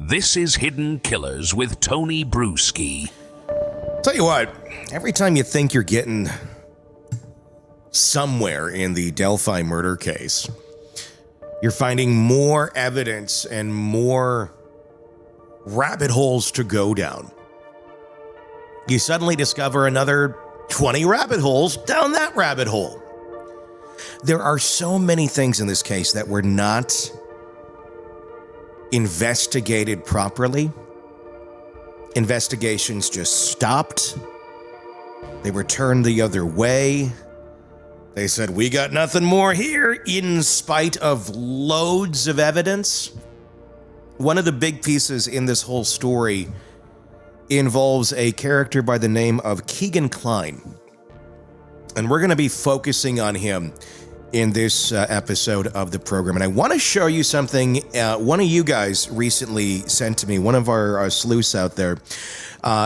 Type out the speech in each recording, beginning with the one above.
This is Hidden Killers with Tony Brewski. Tell you what, every time you think you're getting somewhere in the Delphi murder case, you're finding more evidence and more rabbit holes to go down. You suddenly discover another 20 rabbit holes down that rabbit hole. There are so many things in this case that were not investigated properly. Investigations just stopped. They were turned the other way. They said, we got nothing more here, in spite of loads of evidence. One of the big pieces in this whole story involves a character by the name of Kegan Kline. And we're going to be focusing on him in this episode of the program. And I want to show you something one of you guys recently sent to me. One of our sleuths out there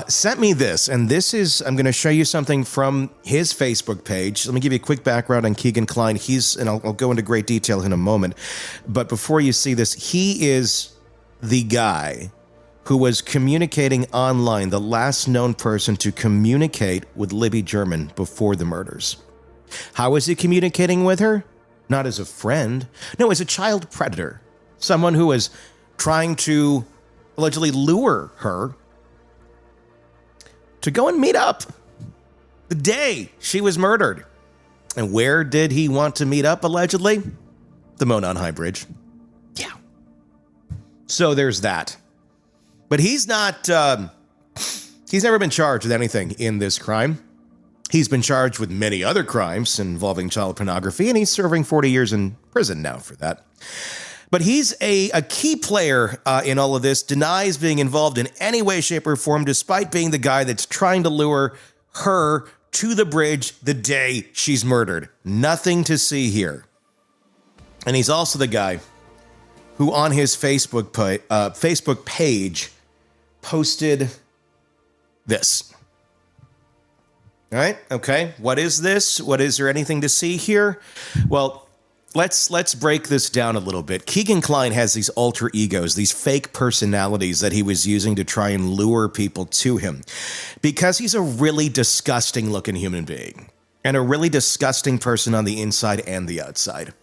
sent me this. And this is, I'm going to show you something from his Facebook page. Let me give you a quick background on Kegan Kline. And I'll go into great detail in a moment. But before you see this, he is the guy who was communicating online, the last known person to communicate with Libby German before the murders. How was he communicating with her? Not as a friend. No, as a child predator. Someone who was trying to allegedly lure her to go and meet up the day she was murdered. And where did he want to meet up, allegedly? The Monon High Bridge. Yeah. So there's that. But he's not, he's never been charged with anything in this crime. He's been charged with many other crimes involving child pornography, and he's serving 40 years in prison now for that. But he's a key player in all of this, denies being involved in any way, shape, or form, despite being the guy that's trying to lure her to the bridge the day she's murdered. Nothing to see here. And he's also the guy who on his Facebook page posted this. All right. Okay. What is this? Is there anything to see here? Well, let's break this down a little bit. Kegan Kline has these alter egos, these fake personalities that he was using to try and lure people to him, because he's a really disgusting looking human being and a really disgusting person on the inside and the outside.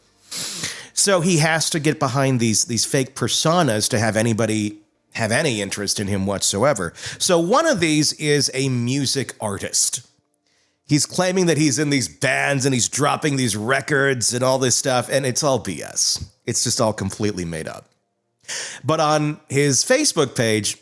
So he has to get behind these fake personas to have anybody have any interest in him whatsoever. So one of these is a music artist. He's claiming that he's in these bands and he's dropping these records and all this stuff, and it's all BS. It's just all completely made up. But on his Facebook page,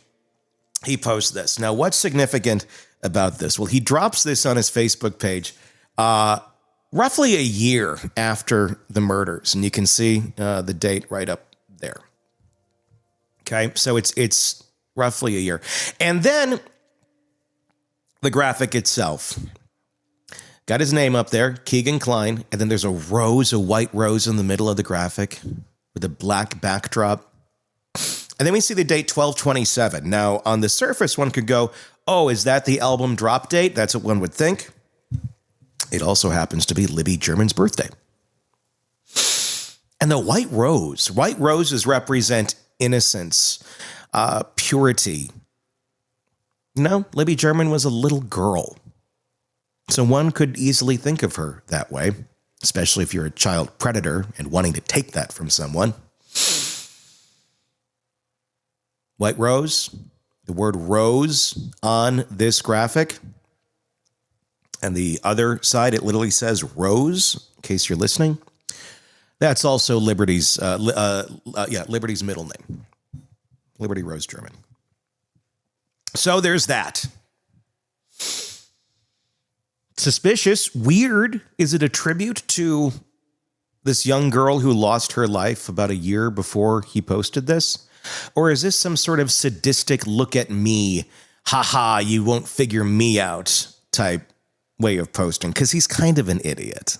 he posts this. Now, what's significant about this? Well, he drops this on his Facebook page roughly a year after the murders, and you can see the date right up there. Okay, so it's roughly a year. And then the graphic itself got his name up there, Kegan Kline, and then there's a white rose in the middle of the graphic with a black backdrop. And then we see the date 12/27. Now, on the surface, one could go, oh, is that the album drop date? That's what one would think. It also happens to be Libby German's birthday. And the white roses represent innocence, purity. No, Libby German was a little girl. So one could easily think of her that way, especially if you're a child predator and wanting to take that from someone. White rose, the word rose on this graphic. And the other side, it literally says rose, in case you're listening. That's also Liberty's middle name. Liberty Rose German. So there's that. Suspicious, weird. Is it a tribute to this young girl who lost her life about a year before he posted this? Or is this some sort of sadistic look at me, haha, you won't figure me out type way of posting? Because he's kind of an idiot.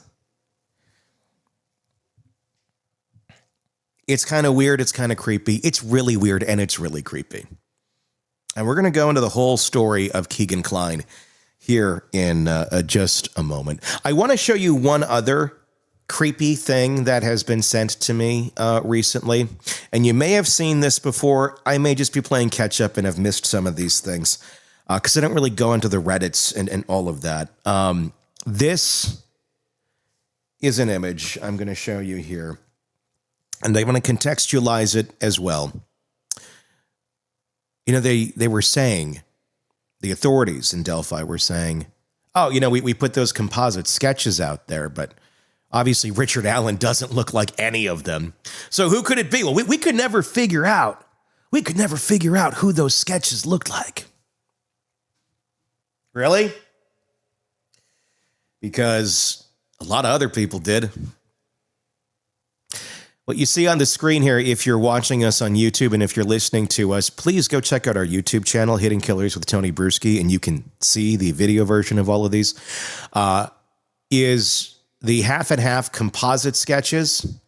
It's kind of weird. It's kind of creepy. It's really weird and it's really creepy. And we're going to go into the whole story of Kegan Kline here in just a moment. I want to show you one other creepy thing that has been sent to me recently. And you may have seen this before. I may just be playing catch up and have missed some of these things because I don't really go into the Reddits and all of that. This is an image I'm going to show you here. And I want to contextualize it as well. You know, they were saying, the authorities in Delphi were saying, oh, you know, we put those composite sketches out there, but obviously Richard Allen doesn't look like any of them. So who could it be? Well, we could never figure out. We could never figure out who those sketches looked like. Really? Because a lot of other people did. What you see on the screen here, if you're watching us on YouTube and if you're listening to us, please go check out our YouTube channel, Hidden Killers with Tony Bruschi, and you can see the video version of all of these, is the half and half composite sketches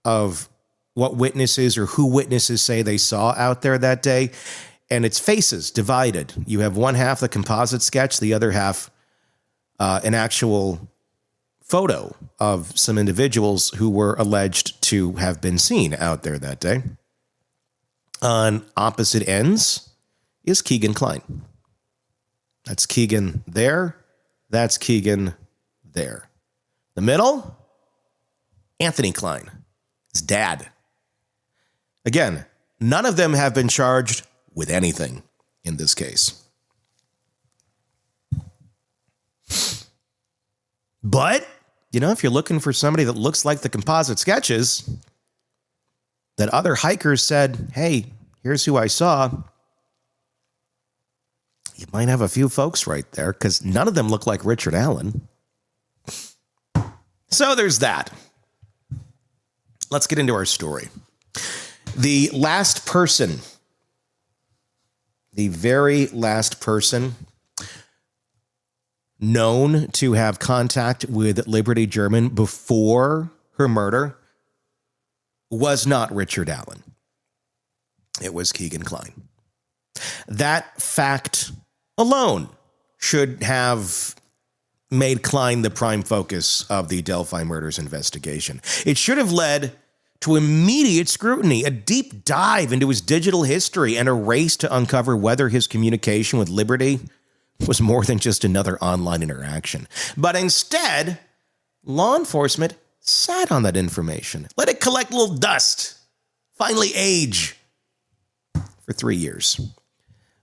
of what witnesses or who witnesses say they saw out there that day. And it's faces divided. You have one half the composite sketch, the other half an actual photo of some individuals who were alleged to have been seen out there that day. On opposite ends is Kegan Klein. That's Kegan there. That's Kegan there. The middle, Anthony Klein, his dad. Again, none of them have been charged with anything in this case. But, you know, if you're looking for somebody that looks like the composite sketches that other hikers said, hey, here's who I saw, you might have a few folks right there because none of them look like Richard Allen. So there's that. Let's get into our story. The last person, the very last person known to have contact with Liberty German before her murder was not Richard Allen. It was Kegan Klein. That fact alone should have made Klein the prime focus of the Delphi Murders investigation. It should have led to immediate scrutiny, a deep dive into his digital history, and a race to uncover whether his communication with Liberty was more than just another online interaction. But instead, law enforcement sat on that information, let it collect a little dust, finally age, for 3 years.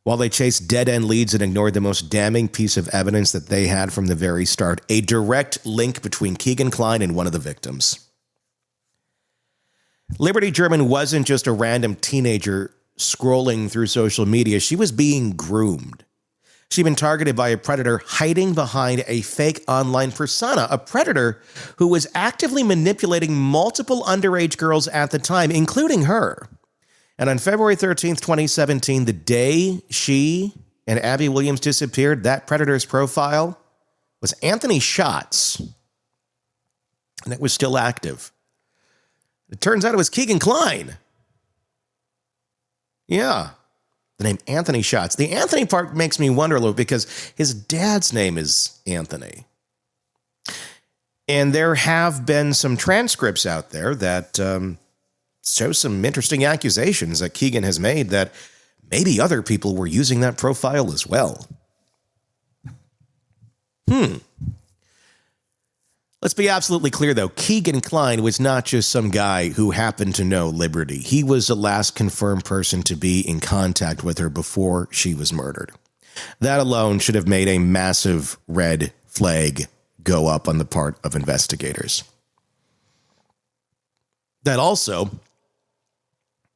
While they chased dead-end leads and ignored the most damning piece of evidence that they had from the very start, a direct link between Kegan Klein and one of the victims. Liberty German wasn't just a random teenager scrolling through social media. She was being groomed. She'd been targeted by a predator hiding behind a fake online persona, a predator who was actively manipulating multiple underage girls at the time, including her. And on February 13th, 2017, the day she and Abby Williams disappeared, that predator's profile was Anthony Schatz, and it was still active. It turns out it was Kegan Klein. Yeah. The name Anthony Schatz. The Anthony part makes me wonder a little because his dad's name is Anthony. And there have been some transcripts out there that show some interesting accusations that Kegan has made that maybe other people were using that profile as well. Let's be absolutely clear, though. Kegan Klein was not just some guy who happened to know Liberty. He was the last confirmed person to be in contact with her before she was murdered. That alone should have made a massive red flag go up on the part of investigators. That also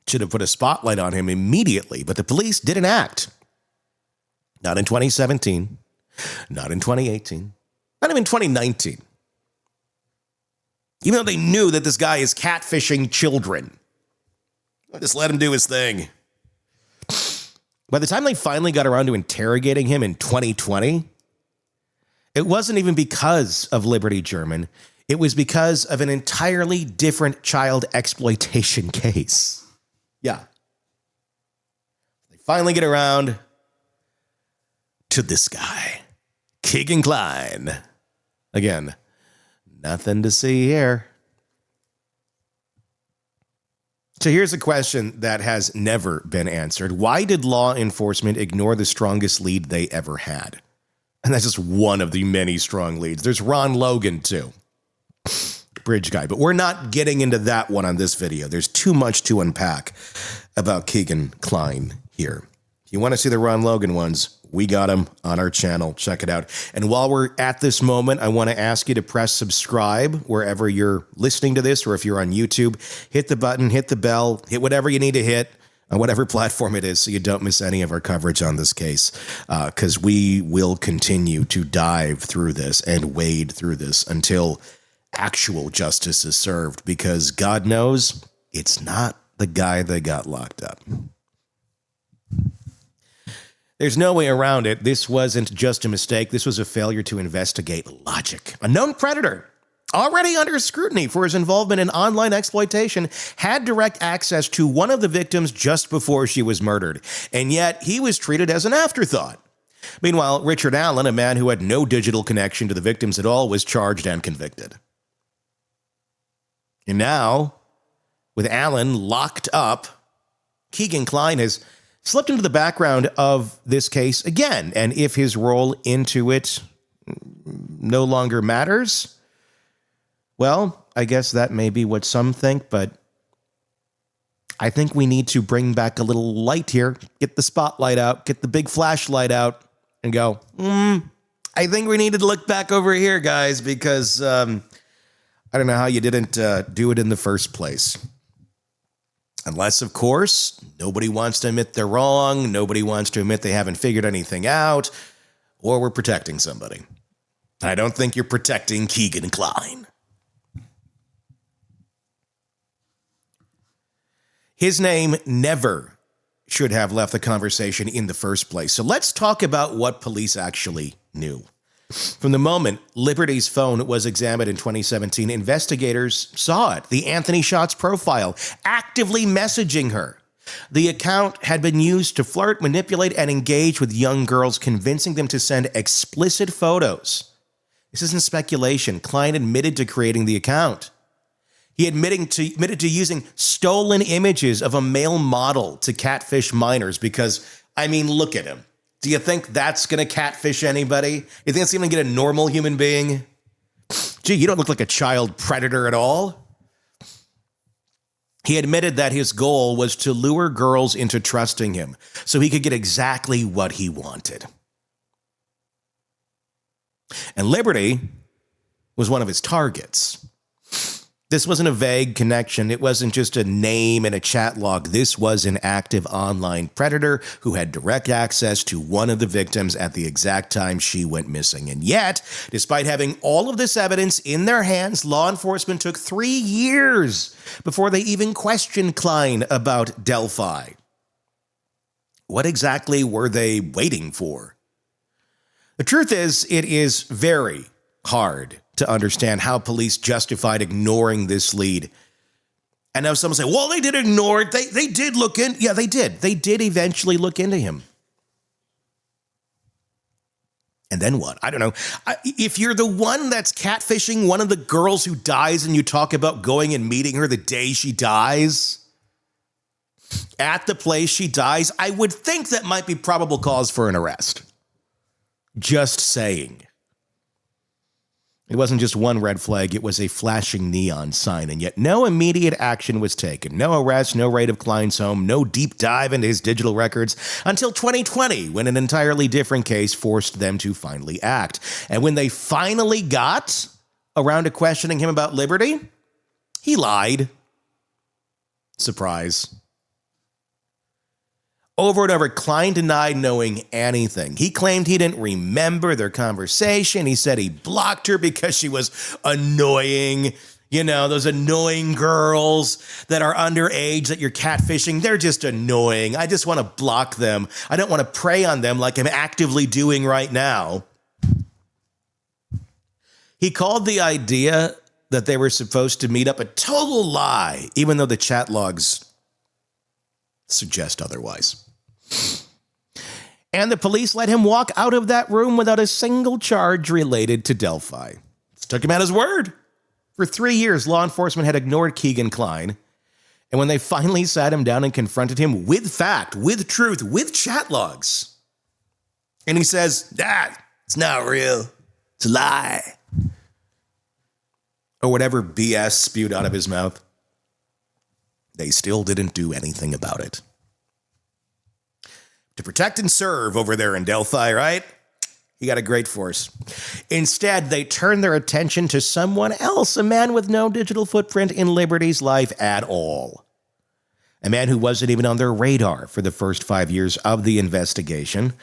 should have put a spotlight on him immediately, but the police didn't act. Not in 2017, not in 2018, not even 2019. Even though they knew that this guy is catfishing children. Just let him do his thing. By the time they finally got around to interrogating him in 2020, it wasn't even because of Liberty German. It was because of an entirely different child exploitation case. Yeah. They finally get around to this guy, Kegan Klein. Again, Nothing to see here. So here's a question that has never been answered. Why did law enforcement ignore the strongest lead they ever had? And that's just one of the many strong leads. There's Ron Logan, too. Bridge guy. But we're not getting into that one on this video. There's too much to unpack about Kegan Kline here. If you want to see the Ron Logan ones, we got them on our channel. Check it out. And while we're at this moment, I want to ask you to press subscribe wherever you're listening to this, or if you're on YouTube, hit the button, hit the bell, hit whatever you need to hit on whatever platform it is so you don't miss any of our coverage on this case, because we will continue to dive through this and wade through this until actual justice is served, because God knows it's not the guy that got locked up. There's no way around it. This wasn't just a mistake. This was a failure to investigate logic. A known predator, already under scrutiny for his involvement in online exploitation, had direct access to one of the victims just before she was murdered, and yet he was treated as an afterthought. Meanwhile, Richard Allen, a man who had no digital connection to the victims at all, was charged and convicted. And now, with Allen locked up, Keegan Klein has slipped into the background of this case again. And if his role into it no longer matters, well, I guess that may be what some think, but I think we need to bring back a little light here, get the spotlight out, get the big flashlight out, and go, I think we need to look back over here, guys, because I don't know how you didn't do it in the first place. Unless, of course, nobody wants to admit they're wrong, nobody wants to admit they haven't figured anything out, or we're protecting somebody. I don't think you're protecting Kegan Kline. His name never should have left the conversation in the first place. So let's talk about what police actually knew. From the moment Liberty's phone was examined in 2017, investigators saw it. The Anthony Shots profile, actively messaging her. The account had been used to flirt, manipulate, and engage with young girls, convincing them to send explicit photos. This isn't speculation. Klein admitted to creating the account. He admitted to using stolen images of a male model to catfish minors because, I mean, look at him. Do you think that's going to catfish anybody? You think it's going to get a normal human being? Gee, you don't look like a child predator at all. He admitted that his goal was to lure girls into trusting him so he could get exactly what he wanted. And Liberty was one of his targets. This wasn't a vague connection. It wasn't just a name in a chat log. This was an active online predator who had direct access to one of the victims at the exact time she went missing. And yet, despite having all of this evidence in their hands, law enforcement took 3 years before they even questioned Klein about Delphi. What exactly were they waiting for? The truth is, it is very hard to understand how police justified ignoring this lead. And now someone say, well, they did ignore it. They did look in. Yeah, they did. They did eventually look into him. And then what? I don't know. If you're the one that's catfishing one of the girls who dies and you talk about going and meeting her the day she dies, at the place she dies, I would think that might be probable cause for an arrest. Just saying. It wasn't just one red flag, it was a flashing neon sign, and yet no immediate action was taken. No arrest, no raid of Klein's home, no deep dive into his digital records until 2020, when an entirely different case forced them to finally act. And when they finally got around to questioning him about Liberty, he lied. Surprise. Over and over, Klein denied knowing anything. He claimed he didn't remember their conversation. He said he blocked her because she was annoying. You know, those annoying girls that are underage that you're catfishing, they're just annoying. I just want to block them. I don't want to prey on them like I'm actively doing right now. He called the idea that they were supposed to meet up a total lie, even though the chat logs suggest otherwise. And the police let him walk out of that room without a single charge related to Delphi. Just took him at his word. For 3 years, law enforcement had ignored Kegan Kline. And when they finally sat him down and confronted him with fact, with truth, with chat logs, and he says, it's not real. It's a lie. Or whatever BS spewed out of his mouth, they still didn't do anything about it. To protect and serve over there in Delphi, right? You got a great force. Instead, they turned their attention to someone else, a man with no digital footprint in Liberty's life at all. A man who wasn't even on their radar for the first 5 years of the investigation.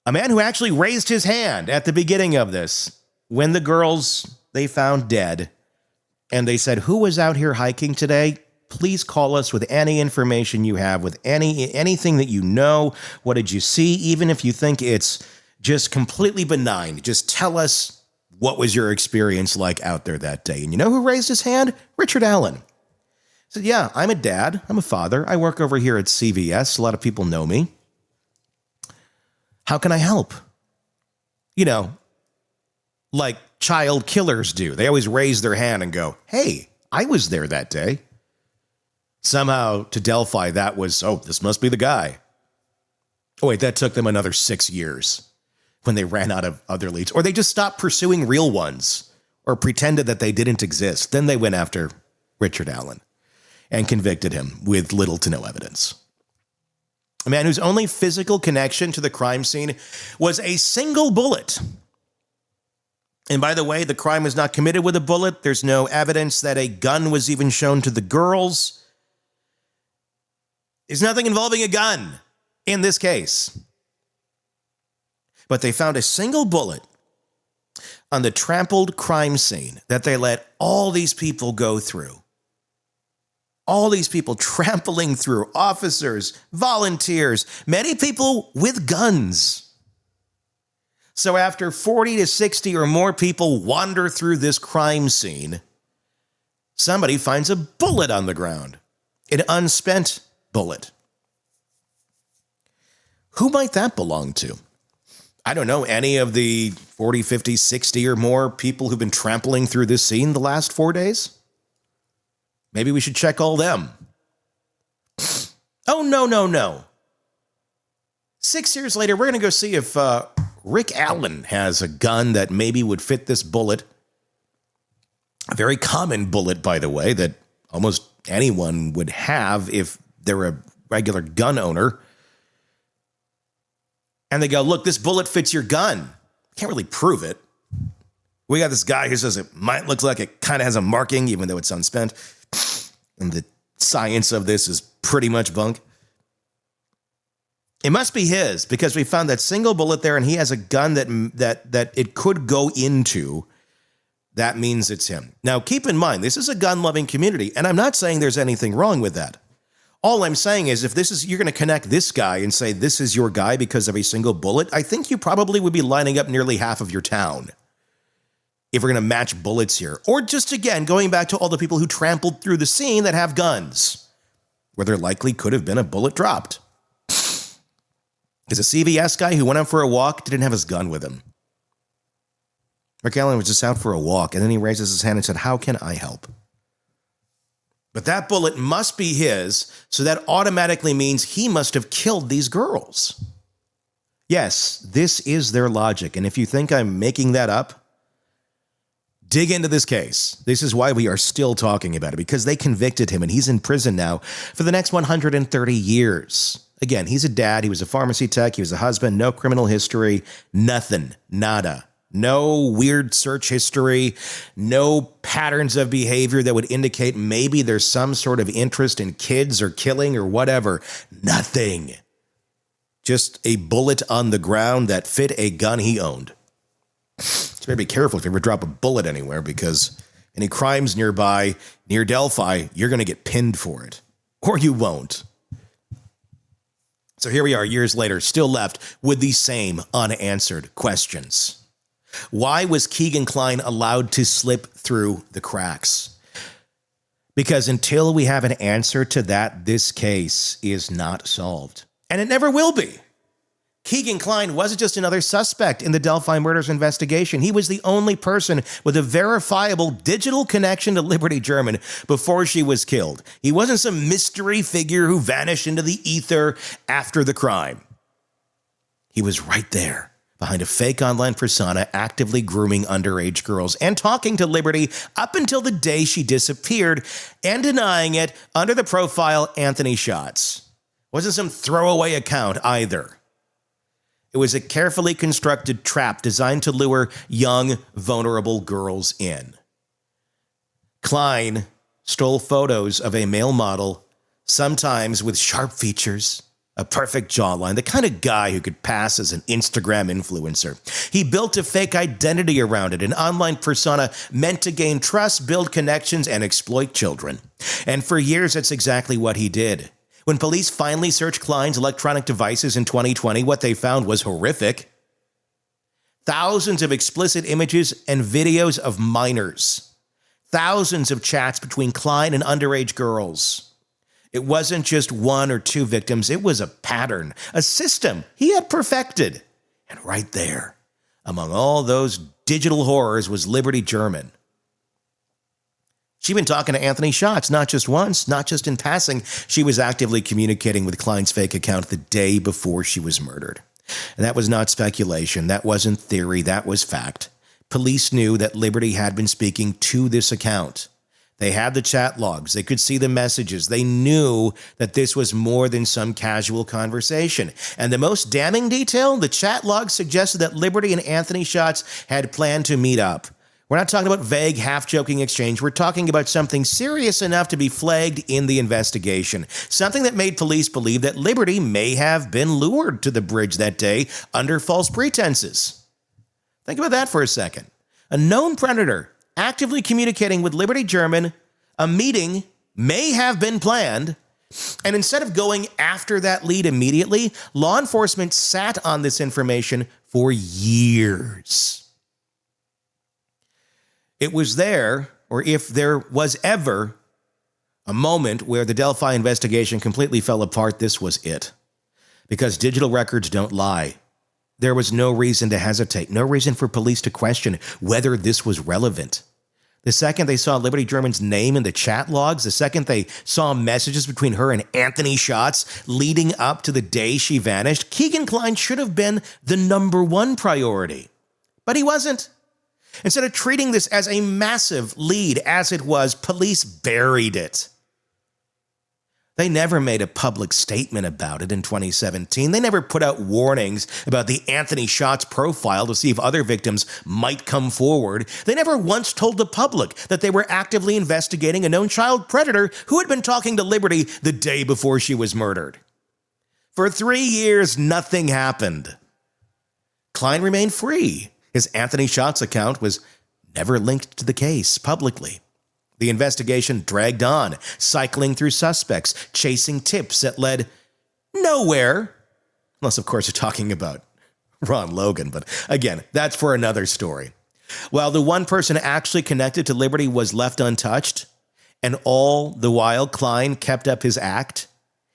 A man who actually raised his hand at the beginning of this when the girls they found dead. And they said, who was out here hiking today? Please call us with any information you have, with anything that you know. What did you see? Even if you think it's just completely benign, just tell us what was your experience like out there that day. And you know who raised his hand? Richard Allen. He said, yeah, I'm a dad. I'm a father. I work over here at CVS. A lot of people know me. How can I help? You know, like child killers do. They always raise their hand and go, hey, I was there that day. Somehow to Delphi, that was, this must be the guy. Oh, wait, that took them another 6 years when they ran out of other leads. Or they just stopped pursuing real ones or pretended that they didn't exist. Then they went after Richard Allen and convicted him with little to no evidence. A man whose only physical connection to the crime scene was a single bullet. And by the way, the crime was not committed with a bullet. There's no evidence that a gun was even shown to the girls. There's nothing involving a gun in this case. But they found a single bullet on the trampled crime scene that they let all these people go through. All these people trampling through, officers, volunteers, many people with guns. So after 40 to 60 or more people wander through this crime scene, somebody finds a bullet on the ground, an unspent bullet. Who might that belong to? I don't know, any of the 40, 50, 60 or more people who've been trampling through this scene the last 4 days? Maybe we should check all them. Oh, no. 6 years later, we're going to go see if Rick Allen has a gun that maybe would fit this bullet. A very common bullet, by the way, that almost anyone would have if they're a regular gun owner. And they go, look, this bullet fits your gun. Can't really prove it. We got this guy who says it might look like it kind of has a marking, even though it's unspent. And the science of this is pretty much bunk. It must be his, because we found that single bullet there, and he has a gun that it could go into. That means it's him. Now, keep in mind, this is a gun-loving community, and I'm not saying there's anything wrong with that. All I'm saying is, if this is, you're going to connect this guy and say this is your guy because of a single bullet, I think you probably would be lining up nearly half of your town if we're going to match bullets here. Or just, again, going back to all the people who trampled through the scene that have guns, where there likely could have been a bullet dropped. Because a CVS guy who went out for a walk didn't have his gun with him. Rick Allen was just out for a walk, and then he raises his hand and said, how can I help? But that bullet must be his, so that automatically means he must have killed these girls. Yes, this is their logic, and if you think I'm making that up, dig into this case. This is why we are still talking about it, because they convicted him, and he's in prison now for the next 130 years. Again, he's a dad, he was a pharmacy tech, he was a husband, no criminal history, nothing, nada. No weird search history, no patterns of behavior that would indicate maybe there's some sort of interest in kids or killing or whatever. Nothing. Just a bullet on the ground that fit a gun he owned. So better be careful if you ever drop a bullet anywhere, because any crimes nearby, near Delphi, you're going to get pinned for it. Or you won't. So here we are, years later, still left with the same unanswered questions. Why was Kegan Kline allowed to slip through the cracks? Because until we have an answer to that, this case is not solved. And it never will be. Kegan Kline wasn't just another suspect in the Delphi Murders investigation. He was the only person with a verifiable digital connection to Liberty German before she was killed. He wasn't some mystery figure who vanished into the ether after the crime. He was right there, behind a fake online persona, actively grooming underage girls and talking to Liberty up until the day she disappeared, and denying it under the profile Anthony Schatz. Wasn't some throwaway account either. It was a carefully constructed trap designed to lure young, vulnerable girls in. Klein stole photos of a male model, sometimes with sharp features, a perfect jawline, the kind of guy who could pass as an Instagram influencer. He built a fake identity around it, an online persona meant to gain trust, build connections, and exploit children. And for years, that's exactly what he did. When police finally searched Klein's electronic devices in 2020, what they found was horrific. Thousands of explicit images and videos of minors. Thousands of chats between Klein and underage girls. It wasn't just one or two victims, it was a pattern, a system he had perfected. And right there, among all those digital horrors, was Liberty German. She'd been talking to Anthony Schatz, not just once, not just in passing. She was actively communicating with Klein's fake account the day before she was murdered. And that was not speculation. That wasn't theory. That was fact. Police knew that Liberty had been speaking to this account. They had the chat logs. They could see the messages. They knew that this was more than some casual conversation. And the most damning detail, the chat logs suggested that Liberty and Anthony Schatz had planned to meet up. We're not talking about vague, half-joking exchange. We're talking about something serious enough to be flagged in the investigation. Something that made police believe that Liberty may have been lured to the bridge that day under false pretenses. Think about that for a second. A known predator actively communicating with Liberty German, a meeting may have been planned, and instead of going after that lead immediately, law enforcement sat on this information for years. It was there, or if there was ever a moment where the Delphi investigation completely fell apart, this was it. Because digital records don't lie. There was no reason to hesitate, no reason for police to question whether this was relevant. The second they saw Liberty German's name in the chat logs, the second they saw messages between her and Anthony Schatz leading up to the day she vanished, Kegan Klein should have been the number one priority. But he wasn't. Instead of treating this as a massive lead as it was, police buried it. They never made a public statement about it in 2017. They never put out warnings about the Anthony Schatz profile to see if other victims might come forward. They never once told the public that they were actively investigating a known child predator who had been talking to Liberty the day before she was murdered. For 3 years, nothing happened. Klein remained free. His Anthony Schatz account was never linked to the case publicly. The investigation dragged on, cycling through suspects, chasing tips that led nowhere. Unless, of course, you're talking about Ron Logan, but again, that's for another story. While the one person actually connected to Liberty was left untouched, and all the while Klein kept up his act,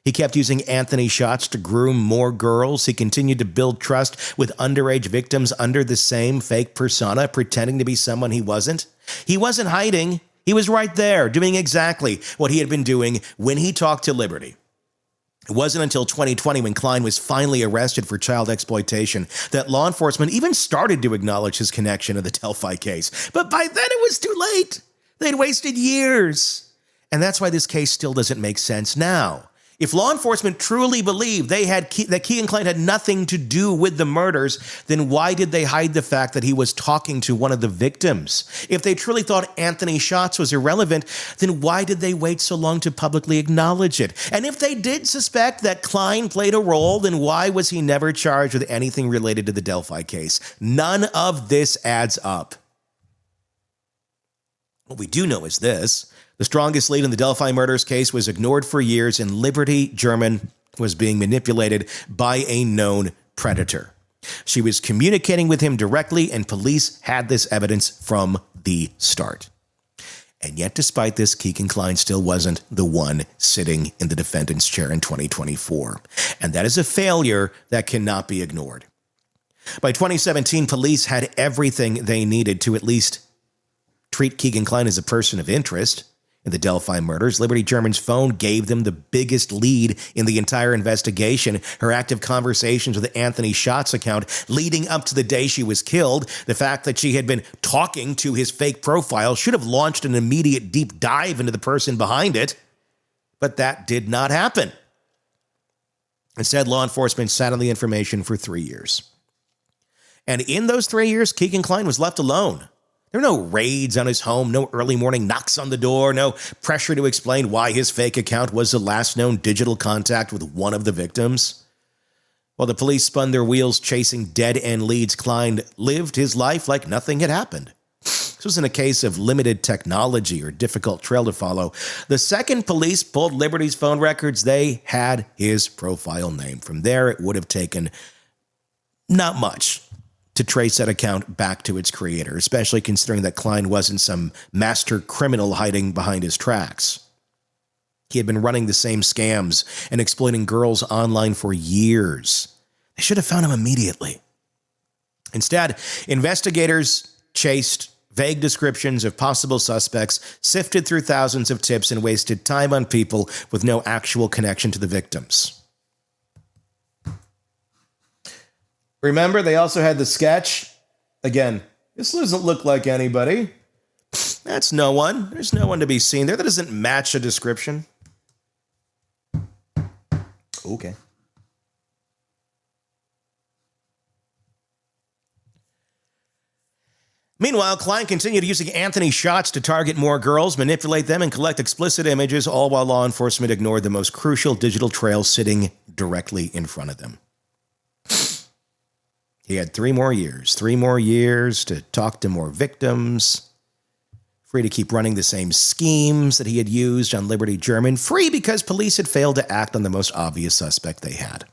he kept using Anthony Schatz to groom more girls. He continued to build trust with underage victims under the same fake persona, pretending to be someone he wasn't. He wasn't hiding. He was right there, doing exactly what he had been doing when he talked to Liberty. It wasn't until 2020, when Klein was finally arrested for child exploitation, that law enforcement even started to acknowledge his connection to the Delphi case. But by then it was too late. They'd wasted years. And that's why this case still doesn't make sense now. If law enforcement truly believed that Keegan Klein had nothing to do with the murders, then why did they hide the fact that he was talking to one of the victims? If they truly thought Anthony Schatz was irrelevant, then why did they wait so long to publicly acknowledge it? And if they did suspect that Klein played a role, then why was he never charged with anything related to the Delphi case? None of this adds up. What we do know is this. The strongest lead in the Delphi Murders case was ignored for years, and Liberty German was being manipulated by a known predator. She was communicating with him directly, and police had this evidence from the start. And yet, despite this, Keegan Klein still wasn't the one sitting in the defendant's chair in 2024. And that is a failure that cannot be ignored. By 2017, police had everything they needed to at least treat Keegan Klein as a person of interest. In the Delphi murders, Liberty German's phone gave them the biggest lead in the entire investigation. Her active conversations with Anthony Schott's account leading up to the day she was killed, the fact that she had been talking to his fake profile should have launched an immediate deep dive into the person behind it. But that did not happen. Instead, law enforcement sat on the information for 3 years. And in those 3 years, Keegan Klein was left alone. There were no raids on his home, no early morning knocks on the door, no pressure to explain why his fake account was the last known digital contact with one of the victims. While the police spun their wheels chasing dead-end leads, Klein lived his life like nothing had happened. This wasn't a case of limited technology or difficult trail to follow. The second police pulled Liberty's phone records, they had his profile name. From there, it would have taken not much to trace that account back to its creator, especially considering that Klein wasn't some master criminal hiding behind his tracks. He had been running the same scams and exploiting girls online for years. They should have found him immediately. Instead, investigators chased vague descriptions of possible suspects, sifted through thousands of tips, and wasted time on people with no actual connection to the victims. Remember, they also had the sketch. Again, this doesn't look like anybody. That's no one. There's no one to be seen there. That doesn't match a description. Okay. Meanwhile, Klein continued using Anthony Schott's to target more girls, manipulate them, and collect explicit images, all while law enforcement ignored the most crucial digital trail sitting directly in front of them. He had 3 more years to talk to more victims, free to keep running the same schemes that he had used on Liberty German, free because police had failed to act on the most obvious suspect they had.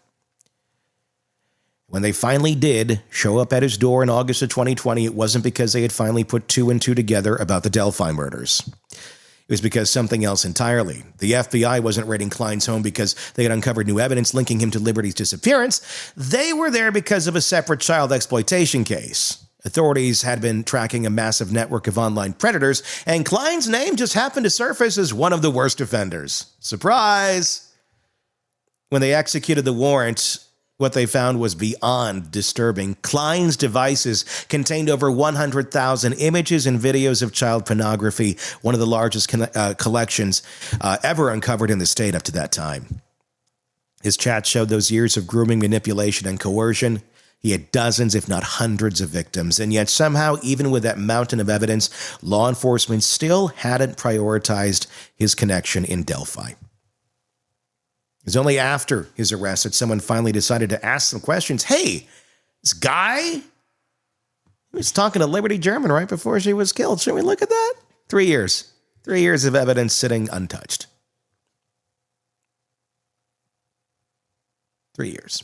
When they finally did show up at his door in August of 2020, it wasn't because they had finally put 2 and 2 together about the Delphi murders. It was because something else entirely. The FBI wasn't raiding Klein's home because they had uncovered new evidence linking him to Liberty's disappearance. They were there because of a separate child exploitation case. Authorities had been tracking a massive network of online predators, and Klein's name just happened to surface as one of the worst offenders. Surprise! When they executed the warrant, what they found was beyond disturbing. Klein's devices contained over 100,000 images and videos of child pornography, one of the largest collections ever uncovered in the state up to that time. His chat showed those years of grooming, manipulation, and coercion. He had dozens, if not hundreds, of victims, and yet somehow, even with that mountain of evidence, law enforcement still hadn't prioritized his connection in Delphi. It was only after his arrest that someone finally decided to ask some questions. Hey, this guy, he was talking to Liberty German right before she was killed. Should we look at that? 3 years. 3 years of evidence sitting untouched. 3 years.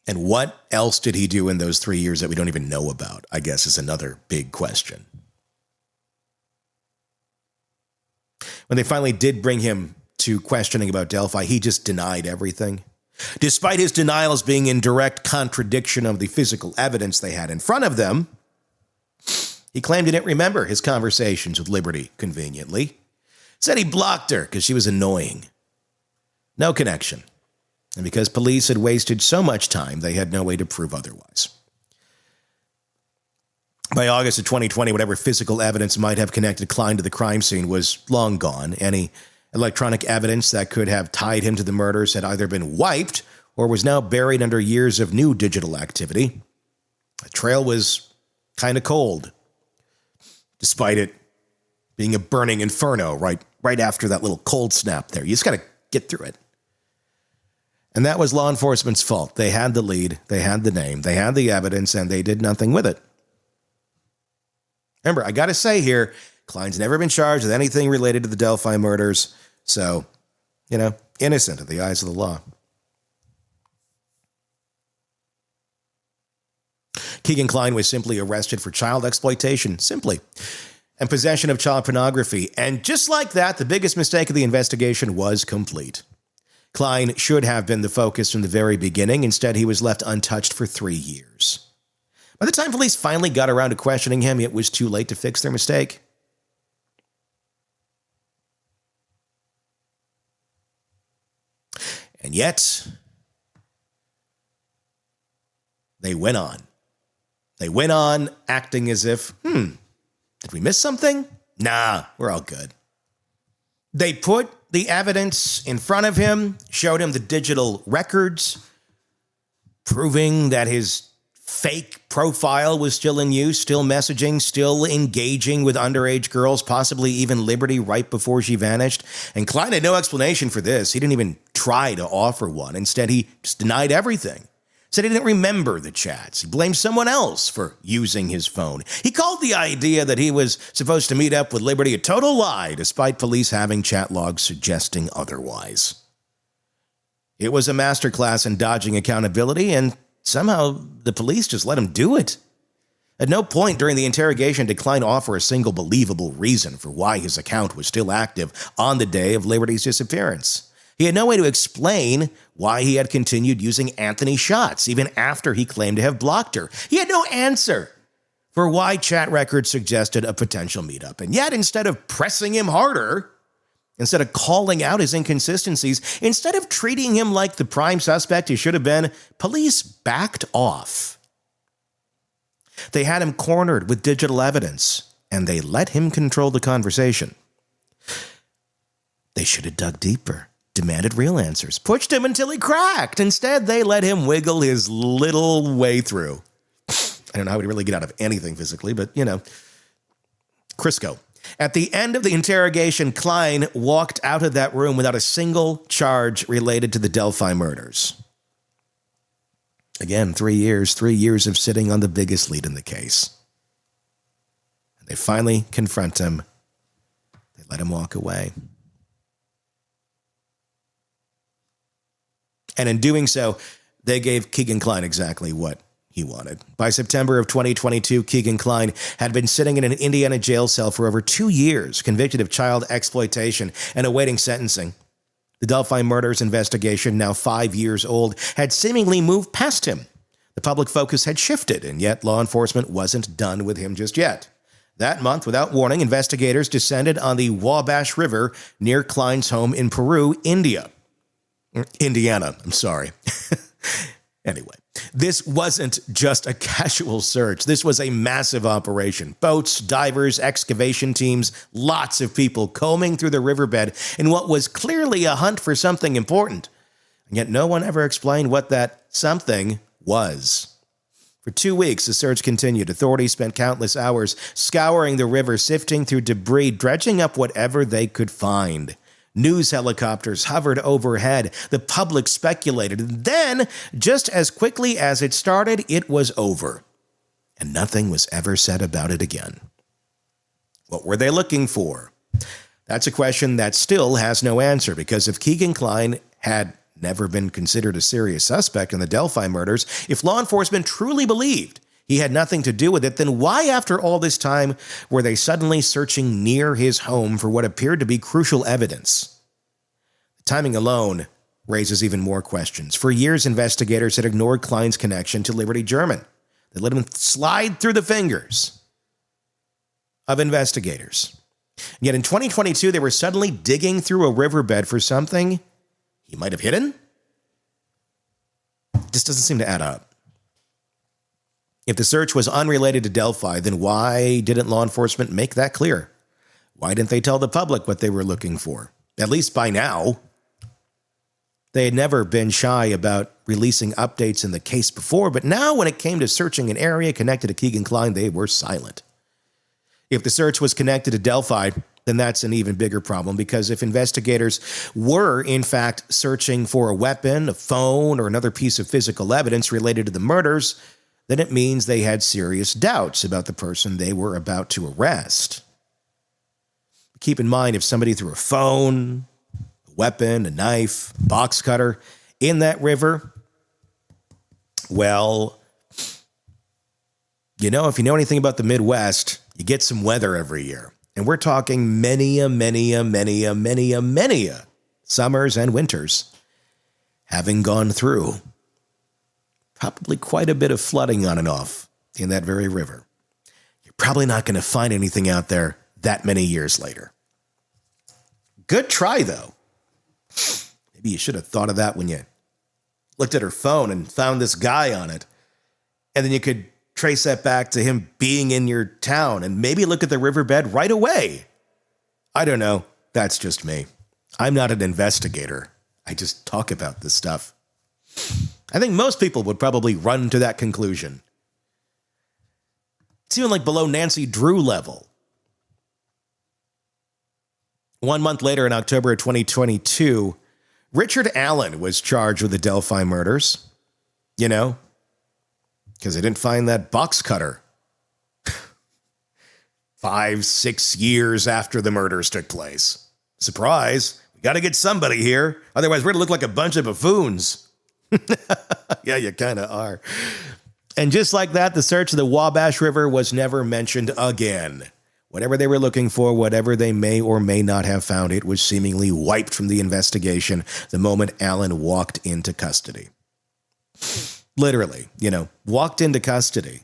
And what else did he do in those 3 years that we don't even know about, I guess, is another big question. When they finally did bring him to questioning about Delphi, he just denied everything. Despite his denials being in direct contradiction of the physical evidence they had in front of them, he claimed he didn't remember his conversations with Liberty, conveniently. Said he blocked her because she was annoying. No connection. And because police had wasted so much time, they had no way to prove otherwise. By August of 2020, whatever physical evidence might have connected Klein to the crime scene was long gone. Any electronic evidence that could have tied him to the murders had either been wiped or was now buried under years of new digital activity. The trail was kind of cold, despite it being a burning inferno right after that little cold snap there. You just got to get through it. And that was law enforcement's fault. They had the lead, they had the name, they had the evidence, and they did nothing with it. Remember, I got to say here, Klein's never been charged with anything related to the Delphi murders, so, innocent in the eyes of the law. Keegan Klein was simply arrested for child exploitation, simply, and possession of child pornography. And just like that, the biggest mistake of the investigation was complete. Klein should have been the focus from the very beginning. Instead, he was left untouched for 3 years. By the time police finally got around to questioning him, it was too late to fix their mistake. And yet, they went on. They went on acting as if, did we miss something? Nah, we're all good. They put the evidence in front of him, showed him the digital records, proving that his fake profile was still in use, still messaging, still engaging with underage girls, possibly even Liberty right before she vanished. And Klein had no explanation for this. He didn't even try to offer one. Instead, he just denied everything. Said he didn't remember the chats. He blamed someone else for using his phone. He called the idea that he was supposed to meet up with Liberty a total lie, despite police having chat logs suggesting otherwise. It was a masterclass in dodging accountability, and somehow the police just let him do it. At no point during the interrogation did Klein offer a single believable reason for why his account was still active on the day of Liberty's disappearance. He had no way to explain why he had continued using Anthony shots, even after he claimed to have blocked her. He had no answer for why chat records suggested a potential meetup. And yet, instead of pressing him harder, instead of calling out his inconsistencies, instead of treating him like the prime suspect he should have been, police backed off. They had him cornered with digital evidence, and they let him control the conversation. They should have dug deeper. Demanded real answers, pushed him until he cracked. Instead, they let him wiggle his little way through. I don't know how he'd really get out of anything physically, but, Crisco. At the end of the interrogation, Klein walked out of that room without a single charge related to the Delphi murders. Again, 3 years of sitting on the biggest lead in the case. And they finally confront him. They let him walk away. And in doing so, they gave Kegan Klein exactly what he wanted. By September of 2022, Kegan Klein had been sitting in an Indiana jail cell for over 2 years, convicted of child exploitation and awaiting sentencing. The Delphi Murders investigation, now 5 years old, had seemingly moved past him. The public focus had shifted, and yet law enforcement wasn't done with him just yet. That month, without warning, investigators descended on the Wabash River near Klein's home in Peru, Indiana, I'm sorry. Anyway, this wasn't just a casual search. This was a massive operation. Boats, divers, excavation teams, lots of people combing through the riverbed in what was clearly a hunt for something important. And yet no one ever explained what that something was. For 2 weeks, the search continued. Authorities spent countless hours scouring the river, sifting through debris, dredging up whatever they could find. News helicopters hovered overhead. The public speculated. And then, just as quickly as it started, it was over. And nothing was ever said about it again. What were they looking for? That's a question that still has no answer, because if Kegan Klein had never been considered a serious suspect in the Delphi murders, if law enforcement truly believed he had nothing to do with it, then why, after all this time, were they suddenly searching near his home for what appeared to be crucial evidence? The timing alone raises even more questions. For years, investigators had ignored Klein's connection to Liberty German. They let him slide through the fingers of investigators. Yet in 2022, they were suddenly digging through a riverbed for something he might have hidden? This doesn't seem to add up. If the search was unrelated to Delphi, then why didn't law enforcement make that clear? Why didn't they tell the public what they were looking for? At least by now. They had never been shy about releasing updates in the case before, but now when it came to searching an area connected to Keegan Klein, they were silent. If the search was connected to Delphi, then that's an even bigger problem, because if investigators were, in fact, searching for a weapon, a phone, or another piece of physical evidence related to the murders, then it means they had serious doubts about the person they were about to arrest. Keep in mind, if somebody threw a phone, a weapon, a knife, a box cutter in that river, well, You know, if you know anything about the Midwest, you get some weather every year. And we're talking many summers and winters having gone through probably quite a bit of flooding on and off in that very river. You're probably not going to find anything out there that many years later. Good try, though. Maybe you should have thought of that when you looked at her phone and found this guy on it. And then you could trace that back to him being in your town and maybe look at the riverbed right away. I don't know. That's just me. I'm not an investigator. I just talk about this stuff. I think most people would probably run to that conclusion. It's even like below Nancy Drew level. 1 month later, in October of 2022, Richard Allen was charged with the Delphi murders. You know, because they didn't find that box cutter 5-6 years after the murders took place. Surprise, we got to get somebody here. Otherwise, we're going to look like a bunch of buffoons. Yeah, you kind of are. And just like that, the search of the Wabash River was never mentioned again. Whatever they were looking for, whatever they may or may not have found, it was seemingly wiped from the investigation the moment Allen walked into custody. Literally, you know, walked into custody.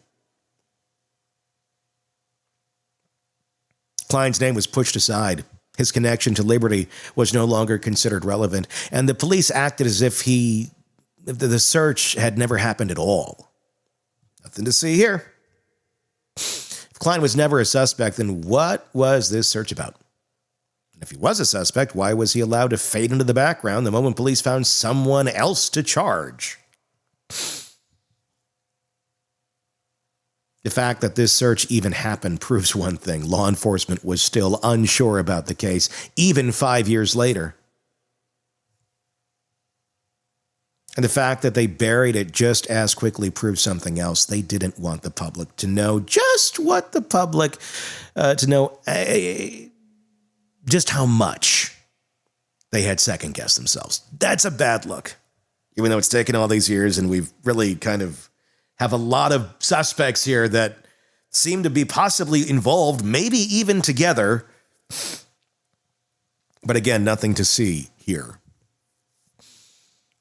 Kline's name was pushed aside. His connection to Liberty was no longer considered relevant, and the police acted as if the search had never happened at all. Nothing to see here. If Kline was never a suspect, then what was this search about? And if he was a suspect, why was he allowed to fade into the background the moment police found someone else to charge? The fact that this search even happened proves one thing. Law enforcement was still unsure about the case, even 5 years later. And the fact that they buried it just as quickly proves something else. They didn't want the public to know just what the public, to know just how much they had second-guessed themselves. That's a bad look. Even though it's taken all these years and we've really kind of have a lot of suspects here that seem to be possibly involved, maybe even together. But again, nothing to see here.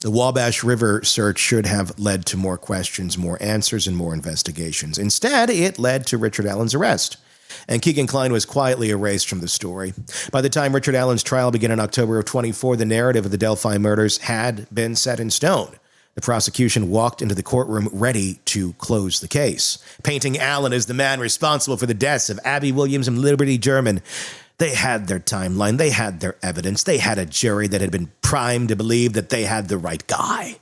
The Wabash River search should have led to more questions, more answers, and more investigations. Instead, it led to Richard Allen's arrest, and Kegan Kline was quietly erased from the story. By the time Richard Allen's trial began in October of 24, the narrative of the Delphi murders had been set in stone. The prosecution walked into the courtroom ready to close the case, painting Allen as the man responsible for the deaths of Abby Williams and Liberty German. They had their timeline, they had their evidence, they had a jury that had been primed to believe that they had the right guy.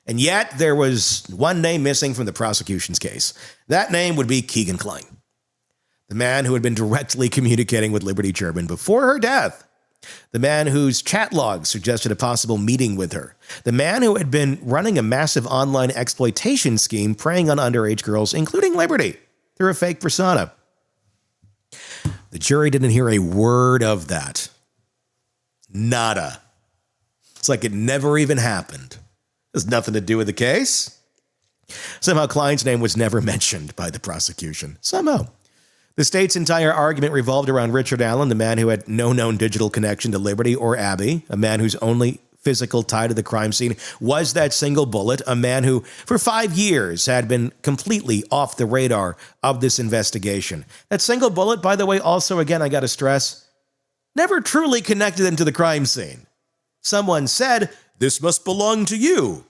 And yet, there was one name missing from the prosecution's case. That name would be Kegan Kline, the man who had been directly communicating with Liberty German before her death, the man whose chat logs suggested a possible meeting with her, the man who had been running a massive online exploitation scheme preying on underage girls, including Liberty, through a fake persona. The jury didn't hear a word of that. Nada. It's like it never even happened. It has nothing to do with the case. Somehow Kline's name was never mentioned by the prosecution. Somehow. The state's entire argument revolved around Richard Allen, the man who had no known digital connection to Liberty or Abby, a man whose only physical tie to the crime scene was that single bullet, a man who, for 5 years, had been completely off the radar of this investigation. That single bullet, by the way, also, again, I got to stress, never truly connected him to the crime scene. Someone said, "This must belong to you."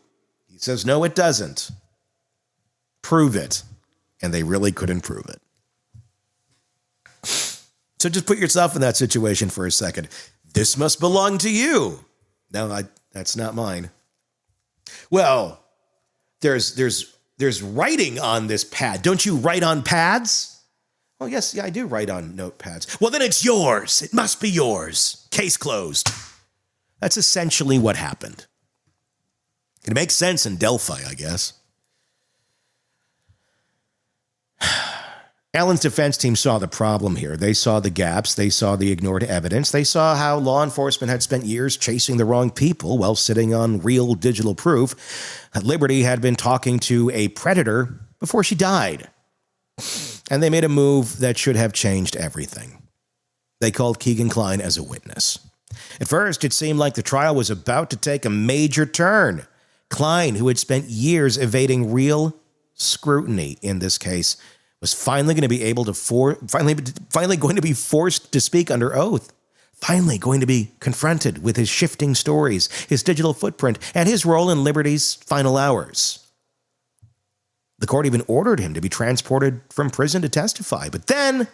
He says, "No, it doesn't." Prove it. And they really couldn't prove it. So just put yourself in that situation for a second. This must belong to you. No, that's not mine. Well, there's writing on this pad. Don't you write on pads? Oh, yes, yeah, I do write on notepads. Well, then it's yours. It must be yours. Case closed. That's essentially what happened. It makes sense in Delphi, I guess. Allen's defense team saw the problem here. They saw the gaps. They saw the ignored evidence. They saw how law enforcement had spent years chasing the wrong people while sitting on real digital proof that Liberty had been talking to a predator before she died. And they made a move that should have changed everything. They called Kegan Kline as a witness. At first, it seemed like the trial was about to take a major turn. Kline, who had spent years evading real scrutiny in this case, was finally going to be able to finally going to be forced to speak under oath. Finally going to be confronted with his shifting stories, his digital footprint, and his role in Liberty's final hours. The court even ordered him to be transported from prison to testify. But then,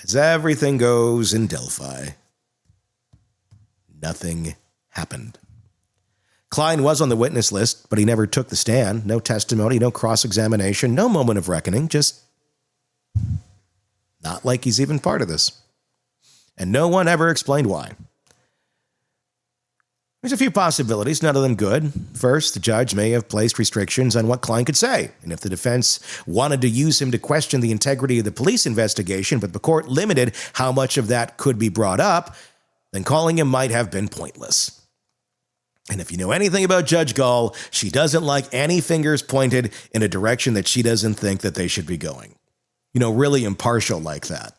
as everything goes in Delphi, nothing happened. Kline was on the witness list, but he never took the stand. No testimony, no cross-examination, no moment of reckoning, just not like he's even part of this. And no one ever explained why. There's a few possibilities, none of them good. First, the judge may have placed restrictions on what Kline could say, and if the defense wanted to use him to question the integrity of the police investigation, but the court limited how much of that could be brought up, then calling him might have been pointless. And if you know anything about Judge Gall, she doesn't like any fingers pointed in a direction that she doesn't think that they should be going. Really impartial like that.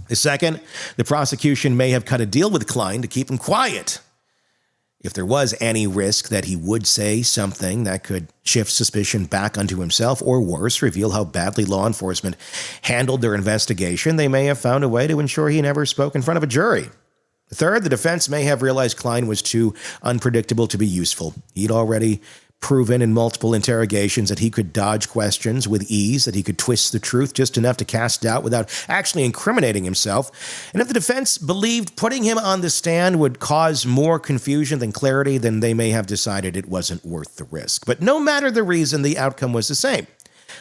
The second, the prosecution may have cut a deal with Kline to keep him quiet. If there was any risk that he would say something that could shift suspicion back onto himself, or worse, reveal how badly law enforcement handled their investigation, they may have found a way to ensure he never spoke in front of a jury. Third, the defense may have realized Kline was too unpredictable to be useful. He'd already proven in multiple interrogations that he could dodge questions with ease, that he could twist the truth just enough to cast doubt without actually incriminating himself. And if the defense believed putting him on the stand would cause more confusion than clarity, then they may have decided it wasn't worth the risk. But no matter the reason, the outcome was the same.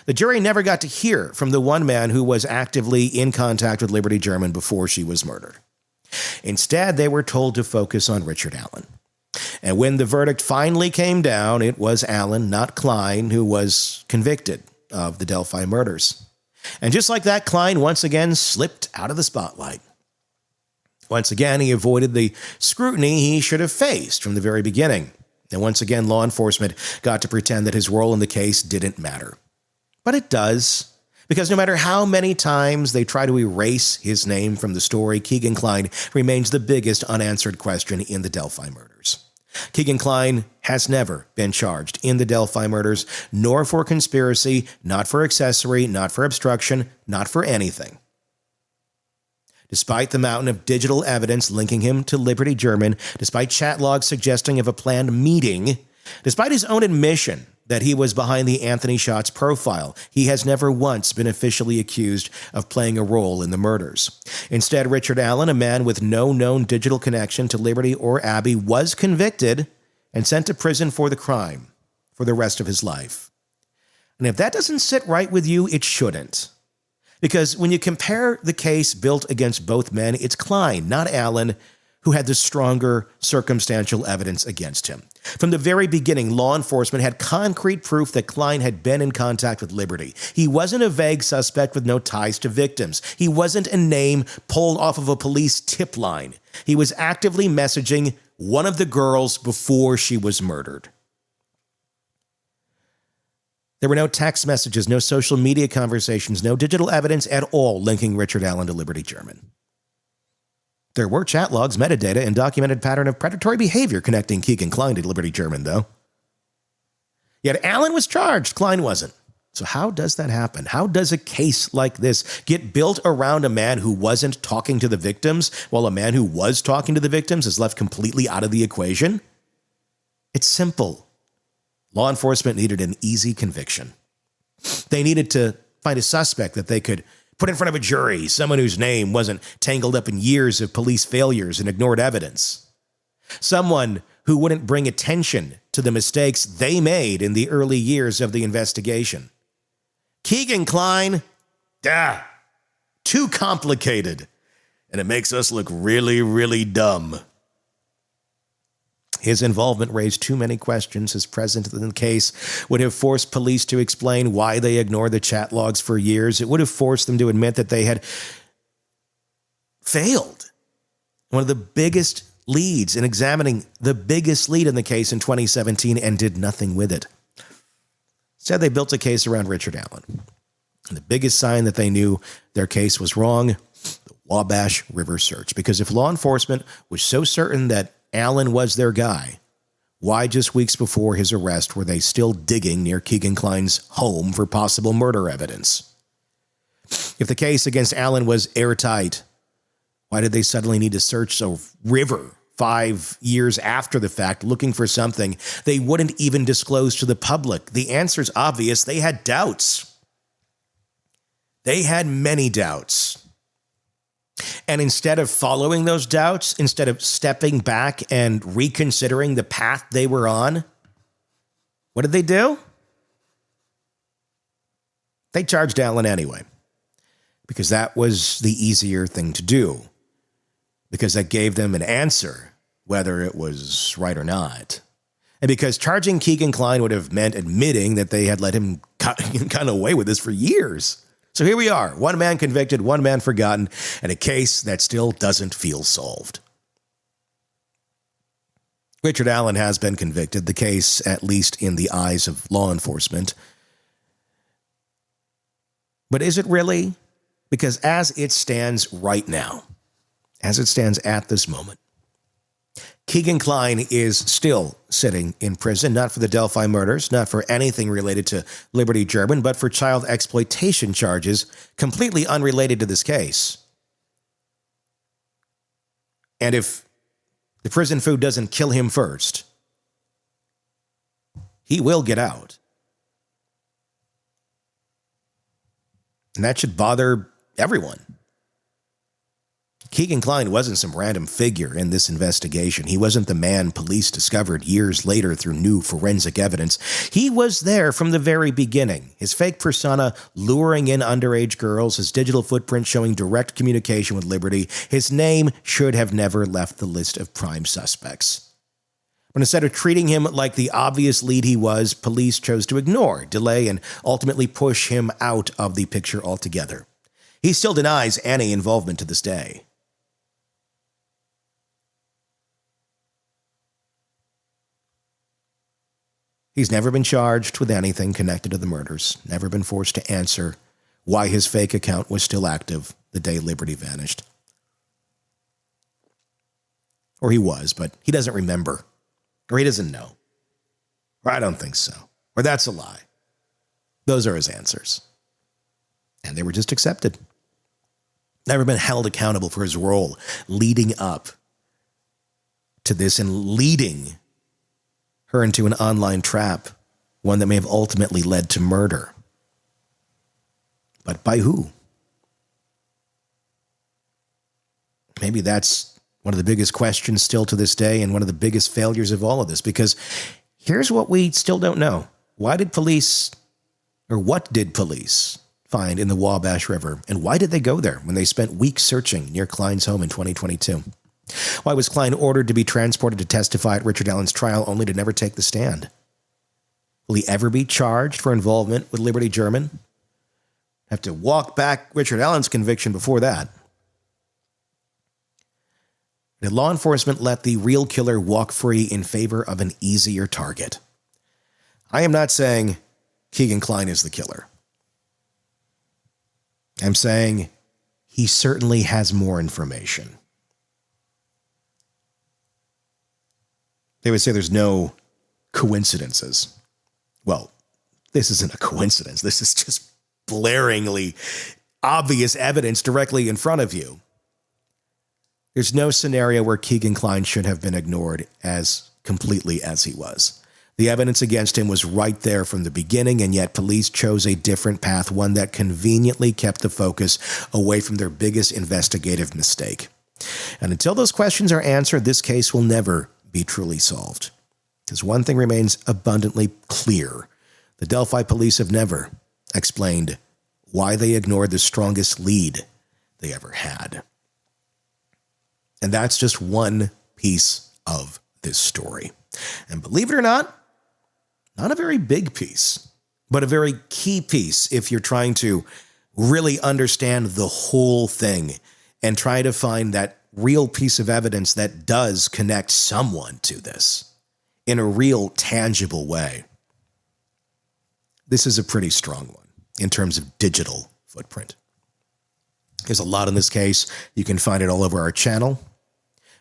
The jury never got to hear from the one man who was actively in contact with Liberty German before she was murdered. Instead, they were told to focus on Richard Allen. And when the verdict finally came down, it was Allen, not Kline, who was convicted of the Delphi murders. And just like that, Kline once again slipped out of the spotlight. Once again, he avoided the scrutiny he should have faced from the very beginning. And once again, law enforcement got to pretend that his role in the case didn't matter. But it does. Because no matter how many times they try to erase his name from the story, Kegan Kline remains the biggest unanswered question in the Delphi murders. Kegan Kline has never been charged in the Delphi murders, nor for conspiracy, not for accessory, not for obstruction, not for anything. Despite the mountain of digital evidence linking him to Liberty German, despite chat logs suggesting of a planned meeting, despite his own admission that he was behind the Anthony Shots profile, he has never once been officially accused of playing a role in the murders. Instead, Richard Allen, a man with no known digital connection to Liberty or Abby, was convicted and sent to prison for the crime for the rest of his life. And if that doesn't sit right with you, it shouldn't. Because when you compare the case built against both men, it's Kline, not Allen, who had the stronger circumstantial evidence against him. From the very beginning, law enforcement had concrete proof that Kline had been in contact with Liberty. He wasn't a vague suspect with no ties to victims. He wasn't a name pulled off of a police tip line. He was actively messaging one of the girls before she was murdered. There were no text messages, no social media conversations, no digital evidence at all linking Richard Allen to Liberty German. There were chat logs, metadata, and documented pattern of predatory behavior connecting Keegan Klein to Liberty German, though. Yet Allen was charged, Kline wasn't. So how does that happen? How does a case like this get built around a man who wasn't talking to the victims, while a man who was talking to the victims is left completely out of the equation? It's simple. Law enforcement needed an easy conviction. They needed to find a suspect that they could put in front of a jury, someone whose name wasn't tangled up in years of police failures and ignored evidence. Someone who wouldn't bring attention to the mistakes they made in the early years of the investigation. Kegan Kline, too complicated, and it makes us look really, really dumb. His involvement raised too many questions. His presence in the case would have forced police to explain why they ignored the chat logs for years. It would have forced them to admit that they had failed. One of the biggest leads in examining the biggest lead in the case in 2017 and did nothing with it. Said they built a case around Richard Allen. And the biggest sign that they knew their case was wrong, the Wabash River search. Because if law enforcement was so certain that Allen was their guy, why just weeks before his arrest were they still digging near Kegan Kline's home for possible murder evidence? If the case against Allen was airtight, why did they suddenly need to search a river 5 years after the fact looking for something they wouldn't even disclose to the public? The answer's obvious. They had doubts. They had many doubts. And instead of following those doubts, instead of stepping back and reconsidering the path they were on, what did they do? They charged Allen anyway, because that was the easier thing to do, because that gave them an answer, whether it was right or not. And because charging Keegan Klein would have meant admitting that they had let him kind of away with this for years. So here we are, one man convicted, one man forgotten, and a case that still doesn't feel solved. Richard Allen has been convicted, the case, at least in the eyes of law enforcement. But is it really? Because as it stands right now, as it stands at this moment, Kegan Kline is still sitting in prison, not for the Delphi murders, not for anything related to Liberty German, but for child exploitation charges completely unrelated to this case. And if the prison food doesn't kill him first, he will get out. And that should bother everyone. Kegan Kline wasn't some random figure in this investigation. He wasn't the man police discovered years later through new forensic evidence. He was there from the very beginning. His fake persona luring in underage girls, his digital footprint showing direct communication with Liberty. His name should have never left the list of prime suspects. But instead of treating him like the obvious lead he was, police chose to ignore, delay, and ultimately push him out of the picture altogether. He still denies any involvement to this day. He's never been charged with anything connected to the murders, never been forced to answer why his fake account was still active the day Liberty vanished. Or he was, but he doesn't remember. Or he doesn't know. Or I don't think so. Or that's a lie. Those are his answers. And they were just accepted. Never been held accountable for his role leading up to this and leading her into an online trap, one that may have ultimately led to murder. But by who? Maybe that's one of the biggest questions still to this day and one of the biggest failures of all of this, because here's what we still don't know. What did police find in the Wabash River, and why did they go there when they spent weeks searching near Kline's home in 2022? Why was Kline ordered to be transported to testify at Richard Allen's trial only to never take the stand? Will he ever be charged for involvement with Liberty German? Have to walk back Richard Allen's conviction before that. Did law enforcement let the real killer walk free in favor of an easier target? I am not saying Kegan Kline is the killer. I'm saying he certainly has more information. They would say there's no coincidences. Well, this isn't a coincidence. This is just blaringly obvious evidence directly in front of you. There's no scenario where Kegan Kline should have been ignored as completely as he was. The evidence against him was right there from the beginning, and yet police chose a different path, one that conveniently kept the focus away from their biggest investigative mistake. And until those questions are answered, this case will never be truly solved. Because one thing remains abundantly clear. The Delphi police have never explained why they ignored the strongest lead they ever had. And that's just one piece of this story. And believe it or not a very big piece, but a very key piece if you're trying to really understand the whole thing and try to find that real piece of evidence that does connect someone to this in a real tangible way. this is a pretty strong one in terms of digital footprint. There's a lot in this case. You can find it all over our channel.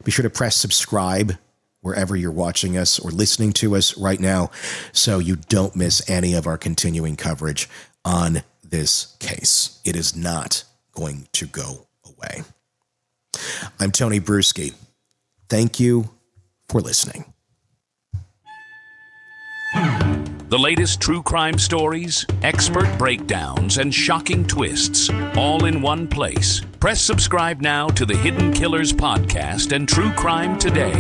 Be sure to press subscribe wherever you're watching us or listening to us right now so you don't miss any of our continuing coverage on this case. It is not going to go away. I'm Tony Bruschi. Thank you for listening. The latest true crime stories, expert breakdowns, and shocking twists, all in one place. Press subscribe now to the Hidden Killers podcast and True Crime Today.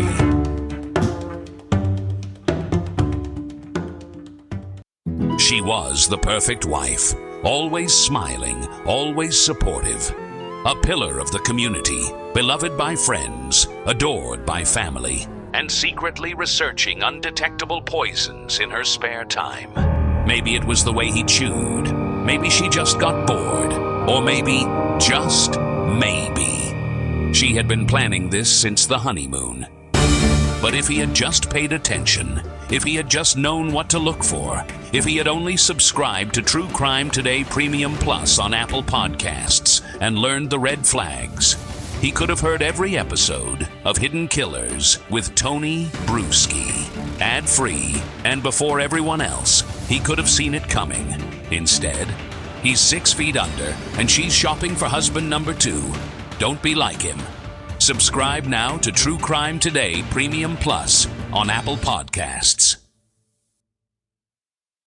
She was the perfect wife, always smiling, always supportive. A pillar of the community, beloved by friends, adored by family, and secretly researching undetectable poisons in her spare time. Maybe it was the way he chewed. Maybe she just got bored. Or maybe, just maybe, she had been planning this since the honeymoon. But if he had just paid attention, if he had just known what to look for, if he had only subscribed to True Crime Today Premium Plus on Apple Podcasts and learned the red flags, he could have heard every episode of Hidden Killers with Tony Bruschi, ad-free, and before everyone else. He could have seen it coming. Instead, he's 6 feet under, and she's shopping for husband number 2. Don't be like him. Subscribe now to True Crime Today Premium Plus on Apple Podcasts.